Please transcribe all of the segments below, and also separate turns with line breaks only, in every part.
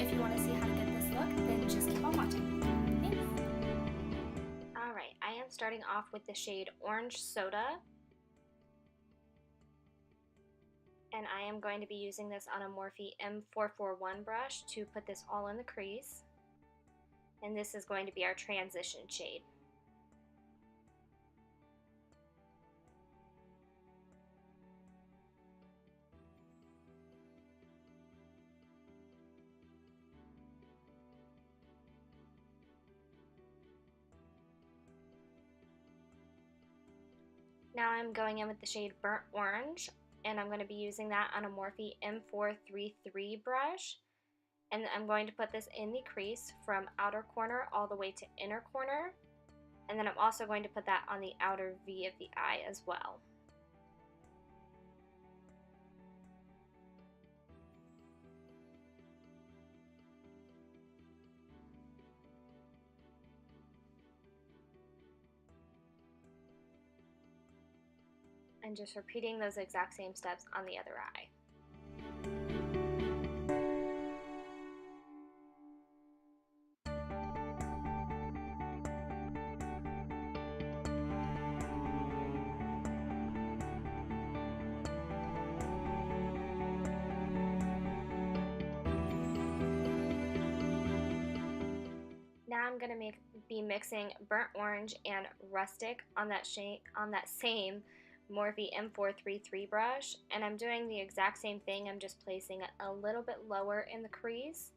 if you want to see how to get this look, then just keep on watching. Thanks.
Alright, I am starting off with the shade Orange Soda. And I am going to be using this on a Morphe M441 brush to put this all in the crease. And this is going to be our transition shade. Now I'm going in with the shade Burnt Orange, and I'm going to be using that on a Morphe M433 brush. And I'm going to put this in the crease from outer corner all the way to inner corner. And then I'm also going to put that on the outer V of the eye as well. And just repeating those exact same steps on the other eye. Now I'm going to be mixing Burnt Orange and Rustic on that same Morphe M433 brush, and I'm doing the exact same thing. I'm just placing it a little bit lower in the crease.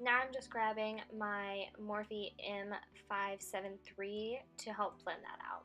Now I'm just grabbing my Morphe M573 to help blend that out.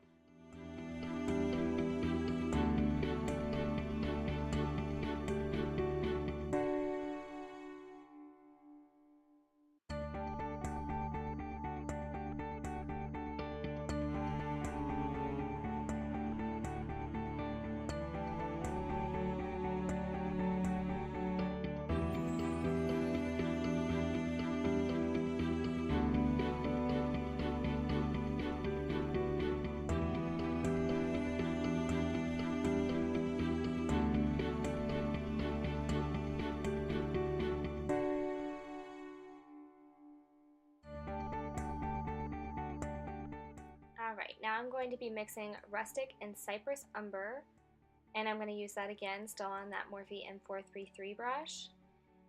Alright, now I'm going to be mixing Rustic and Cyprus Umber, and I'm going to use that again, still on that Morphe M433 brush.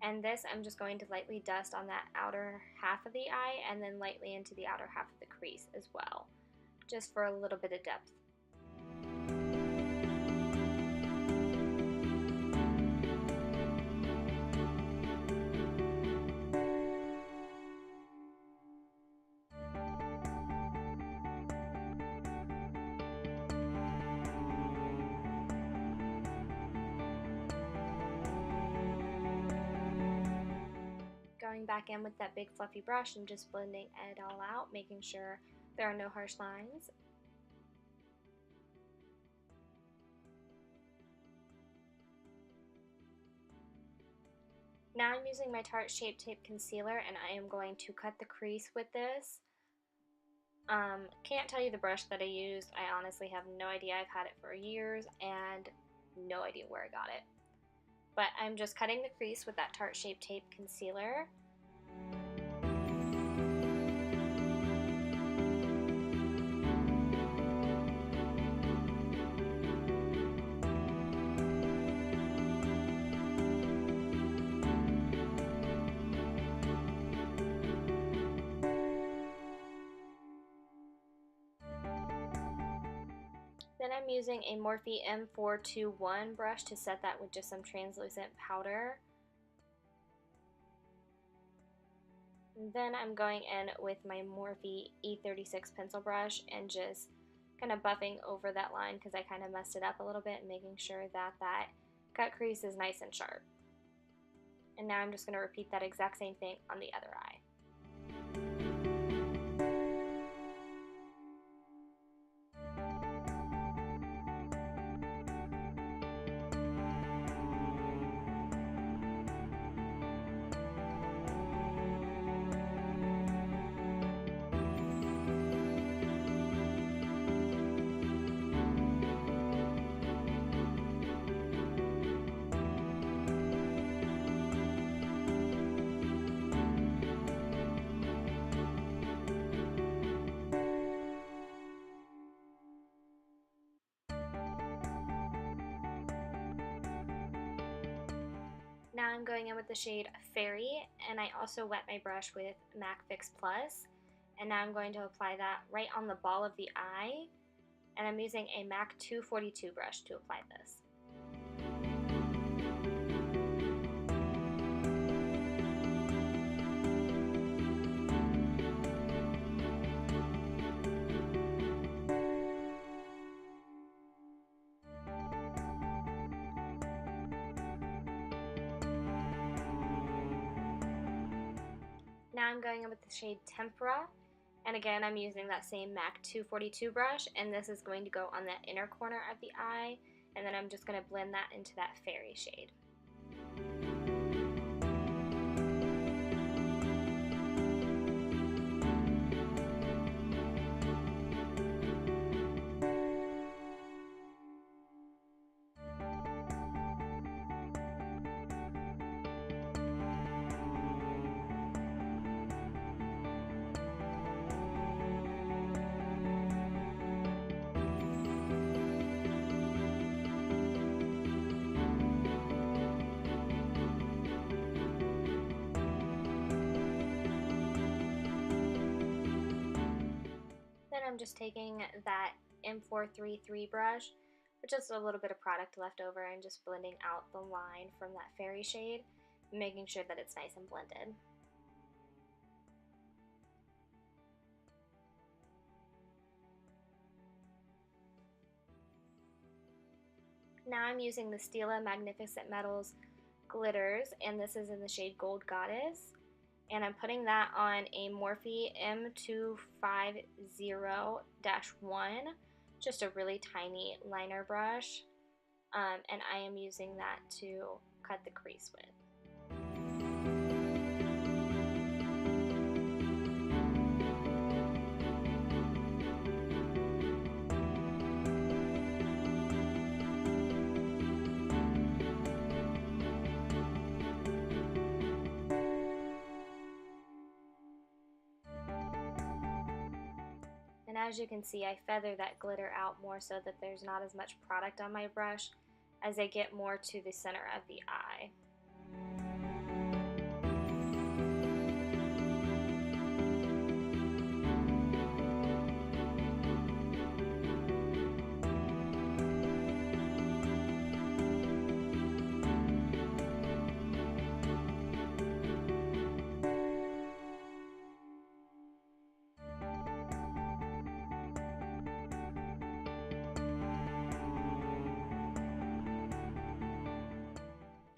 And this I'm just going to lightly dust on that outer half of the eye and then lightly into the outer half of the crease as well, just for a little bit of depth. Going back in with that big fluffy brush and just blending it all out, making sure there are no harsh lines. Now I'm using my Tarte Shape Tape Concealer, and I am going to cut the crease with this. Can't tell you the brush that I used. I honestly have no idea. I've had it for years and no idea where I got it. But I'm just cutting the crease with that Tarte Shape Tape Concealer. Then I'm using a Morphe M421 brush to set that with just some translucent powder. And then I'm going in with my Morphe E36 pencil brush and just kind of buffing over that line because I kind of messed it up a little bit, and making sure that that cut crease is nice and sharp. And now I'm just going to repeat that exact same thing on the other eye. Now I'm going in with the shade Fairy, and I also wet my brush with MAC Fix Plus, and now I'm going to apply that right on the ball of the eye, and I'm using a MAC 242 brush to apply this. Now I'm going in with the shade Tempra, and again I'm using that same MAC 242 brush, and this is going to go on that inner corner of the eye, and then I'm just going to blend that into that Fairy shade. Then I'm just taking that M433 brush with just a little bit of product left over and just blending out the line from that Fairy shade, making sure that it's nice and blended. Now I'm using the Stila Magnificent Metals glitters, and this is in the shade Gold Goddess, and I'm putting that on a Morphe M250-1, just a really tiny liner brush, and I am using that to cut the crease with. And as you can see, I feather that glitter out more so that there's not as much product on my brush as I get more to the center of the eye.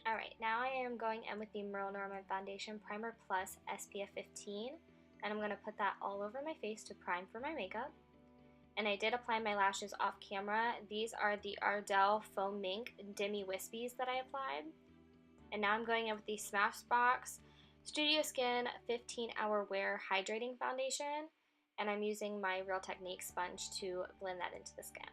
Alright, now I am going in with the Merle Norman Foundation Primer Plus SPF 15, and I'm going to put that all over my face to prime for my makeup. And I did apply my lashes off camera. These are the Ardell Faux Mink Demi Whispies that I applied. And now I'm going in with the Smashbox Studio Skin 15-Hour Wear Hydrating Foundation, and I'm using my Real Technique sponge to blend that into the skin.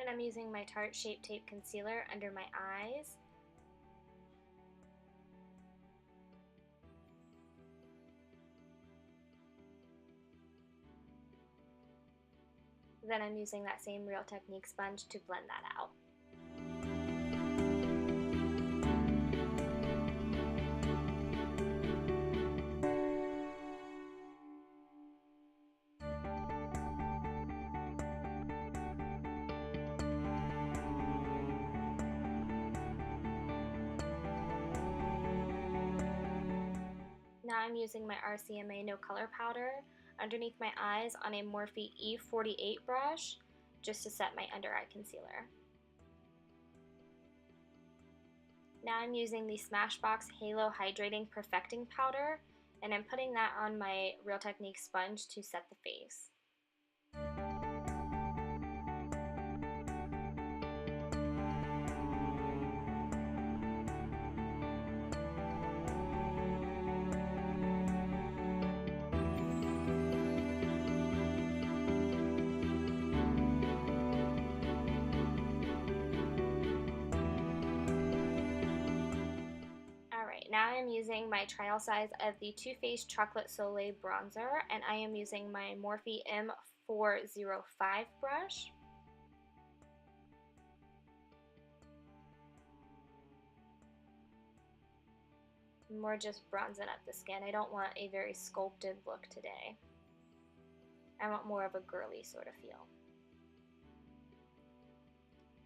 I'm using my Tarte Shape Tape Concealer under my eyes. Then I'm using that same Real Technique sponge to blend that out. Now I'm using my RCMA No Color Powder underneath my eyes on a Morphe E48 brush just to set my under eye concealer. Now I'm using the Smashbox Halo Hydrating Perfecting Powder, and I'm putting that on my Real Technique sponge to set the face. am using my trial size of the Too Faced Chocolate Soleil Bronzer, and I am using my Morphe M405 brush. More just bronzing up the skin. I don't want a very sculpted look today. I want more of a girly sort of feel.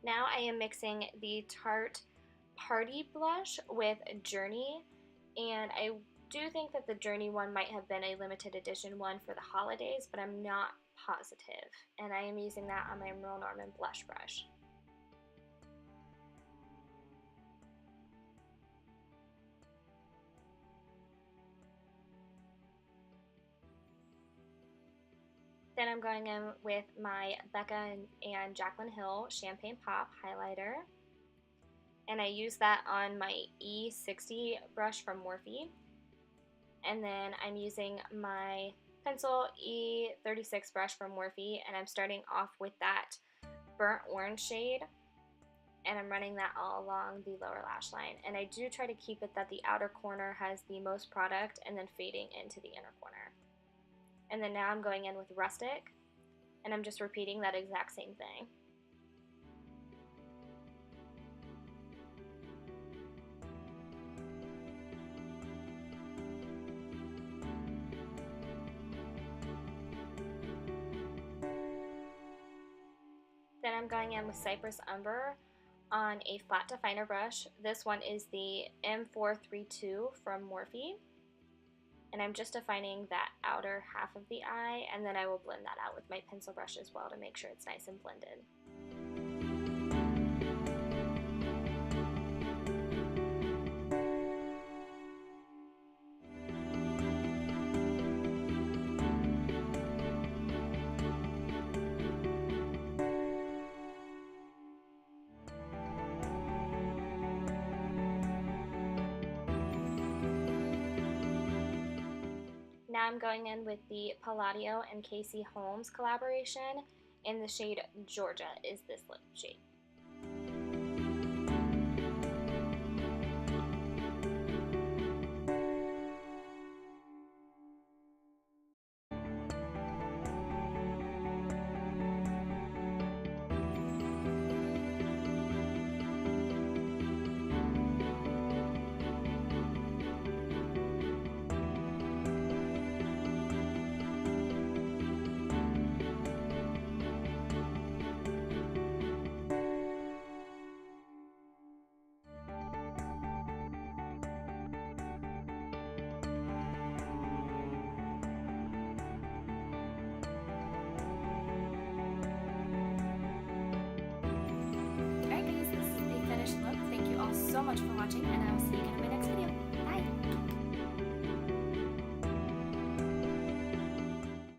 Now I am mixing the Tarte Party blush with Journey, and I do think that the Journey one might have been a limited edition one for the holidays, but I'm not positive. And I am using that on my Merle Norman blush brush. Then I'm going in with my Becca X Jaclyn Hill Champagne Pop highlighter. And I use that on my E60 brush from Morphe. And then I'm using my pencil E36 brush from Morphe, and I'm starting off with that burnt orange shade, and I'm running that all along the lower lash line. And I do try to keep it that the outer corner has the most product and then fading into the inner corner. And then now I'm going in with Rustic, and I'm just repeating that exact same thing. Then I'm going in with Cyprus Umber on a flat definer brush. This one is the M432 from Morphe. And I'm just defining that outer half of the eye, and then I will blend that out with my pencil brush as well to make sure it's nice and blended. Now I'm going in with the Palladio and Holmes collaboration in the shade Georgia is this lip shade.
So much for watching, and I will see you again in my next video. Bye!